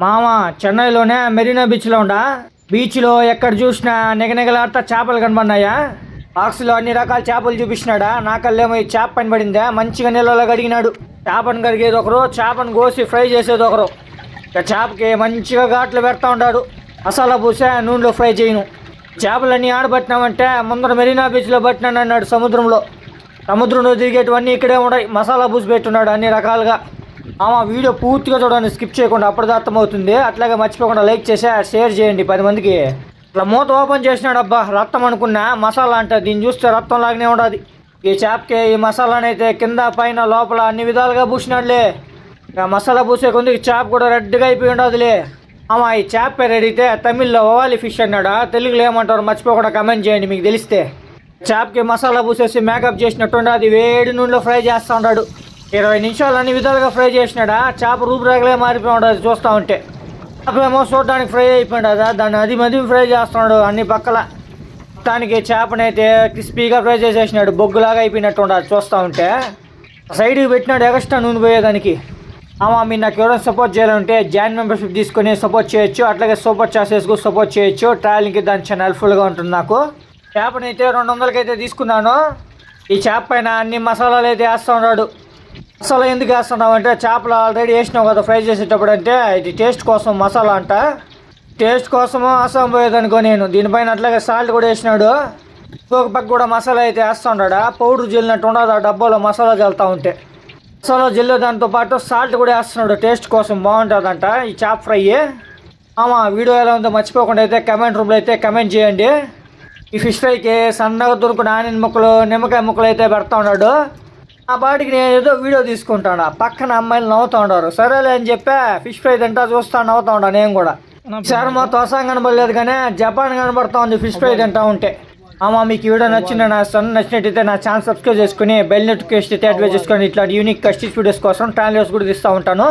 మామ చెన్నైలోనే మెరీనా బీచ్లో ఉండా. బీచ్లో ఎక్కడ చూసినా నిగనిగలాడుతా చేపలు కనబడినాయా. బాక్స్లో అన్ని రకాల చేపలు చూపించినాడా. నాకల్లేమో ఈ చేప పని పడిందా. మంచిగా నీళ్ళలో కడిగినాడు. చేపను కడిగేది ఒకరు, చేపను కోసి ఫ్రై చేసేది ఒకరు. ఇక చేపకి మంచిగా ఘాట్లు పెడతా ఉన్నాడు. మసాలా పూసే నూనెలో ఫ్రై చేయను. చేపలన్నీ ఆడబట్టినామంటే ముందర మెరీనా బీచ్లో పట్టినాడు అన్నాడు. సముద్రంలో తిరిగేటివన్నీ ఇక్కడే ఉన్నాయి. మసాలా పూసి పెట్టున్నాడు అన్ని రకాలుగా. వీడియో పూర్తిగా చూడండి, స్కిప్ చేయకుండా, అప్పుడు అర్థమవుతుంది. అట్లాగే మర్చిపోకుండా లైక్ చేసి షేర్ చేయండి 10 మందికి. ఇట్లా మూత ఓపెన్ చేసినాడు. అబ్బా రక్తం అనుకున్నా, మసాలా అంటే దీన్ని చూస్తే రక్తం లాగానే ఉండదు. ఈ చేపకి ఈ మసాలానైతే కింద పైన లోపల అన్ని విధాలుగా పూసినాడులే. ఇక మసాలా పూసే కొంది చేప కూడా రెడ్గా అయిపోయి ఉండదులే. ఈ చేప పేరు అడిగితే తమిళ్లో ఓవాలి ఫిష్ అన్నాడా, తెలుగులో ఏమంటారు మర్చిపోకుండా కమెంట్ చేయండి మీకు తెలిస్తే. చేపకి మసాలా పూసేసి మేకప్ చేసినట్టు అది వేడి నూనెలో ఫ్రై చేస్తూ ఉన్నాడు. 20 నిమిషాలు అన్ని విధాలుగా ఫ్రై చేసినాడా. చేప రూపురేఖలే మారిపోయి ఉండదు చూస్తూ ఉంటే. చేపేమో చూడడానికి ఫ్రై అయిపోయిందా, దాన్ని అది ఫ్రై చేస్తున్నాడు అన్ని పక్కల. దానికి చేపనైతే క్రిస్పీగా ఫ్రై చేసేసినాడు, బొగ్గులాగా అయిపోయినట్టు ఉండదు చూస్తూ ఉంటే. సైడ్కి పెట్టినాడు ఎక్స్ట్రా నూనె పోయేదానికి. మీరు నాకు ఎవరైనా సపోర్ట్ చేయాలంటే జాయిన్ మెంబర్షిప్ తీసుకొని సపోర్ట్ చేయొచ్చు. అట్లాగే సూపర్ చార్జెస్ కూడా సపోర్ట్ చేయొచ్చు. ట్రావెలింగ్కి దాని చాలా హెల్ప్ఫుల్గా ఉంటుంది నాకు. చేపనైతే 200కి అయితే తీసుకున్నాను. ఈ చేప పైన అన్ని మసాలాలు అయితే వేస్తూ ఉన్నాడు. మసాలా ఎందుకు వేస్తున్నావు అంటే చేపలు ఆల్రెడీ వేసినావు కదా ఫ్రై చేసేటప్పుడు, అంటే ఇది టేస్ట్ కోసం మసాలా అంట. టేస్ట్ కోసము అసం పోయేదనుకో నేను. దీనిపైన అట్లాగే సాల్ట్ కూడా వేసినాడు. ఇంకొక పక్క కూడా మసాలా అయితే వేస్తూ ఉన్నాడా. పౌడర్ జల్లినట్టు ఉండదు ఆ డబ్బాలో మసాలా చల్లుతూ ఉంటే. మసాలా జల్లు దాంతో పాటు సాల్ట్ కూడా వేస్తున్నాడు టేస్ట్ కోసం, బాగుంటుందంట ఈ చేప ఫ్రై. వీడియో ఎలా ఉందో మర్చిపోకుండా అయితే కమెంట్ రూమ్లో అయితే కమెంట్ చేయండి. ఈ ఫిష్ ఫ్రైకి సన్నగా దొరుకున్న ఆనియన్ ముక్కలు, నిమ్మకాయ ముక్కలు అయితే పెడతా ఉన్నాడు. ఆ బాటికి నేను ఏదో వీడియో తీసుకుంటాను. పక్కన అమ్మాయిలు నవ్వుతూ ఉంటారు. సరేలే అని చెప్పా ఫిష్ ఫ్రై తింటా చూస్తా నవ్వుతూ ఉంటాను నేను కూడా. ఈసారి మొత్తం అసం కనబడలేదు కానీ జపాన్ కనబడతా ఉంది ఫిష్ ఫ్రై తింటా ఉంటే. మీకు వీడియో నచ్చినట్టయితే నా ఛానల్ సబ్స్క్రైబ్ చేసుకుని బెల్ నోటిఫికేషన్ అయితే యాక్టివేట్ చేసుకొని ఇట్లాంటి యూనిక్ కస్టిచ్ వీడియోస్ కోసం ట్రాన్స్లేట్స్ కూడా తీస్తూ ఉంటాను.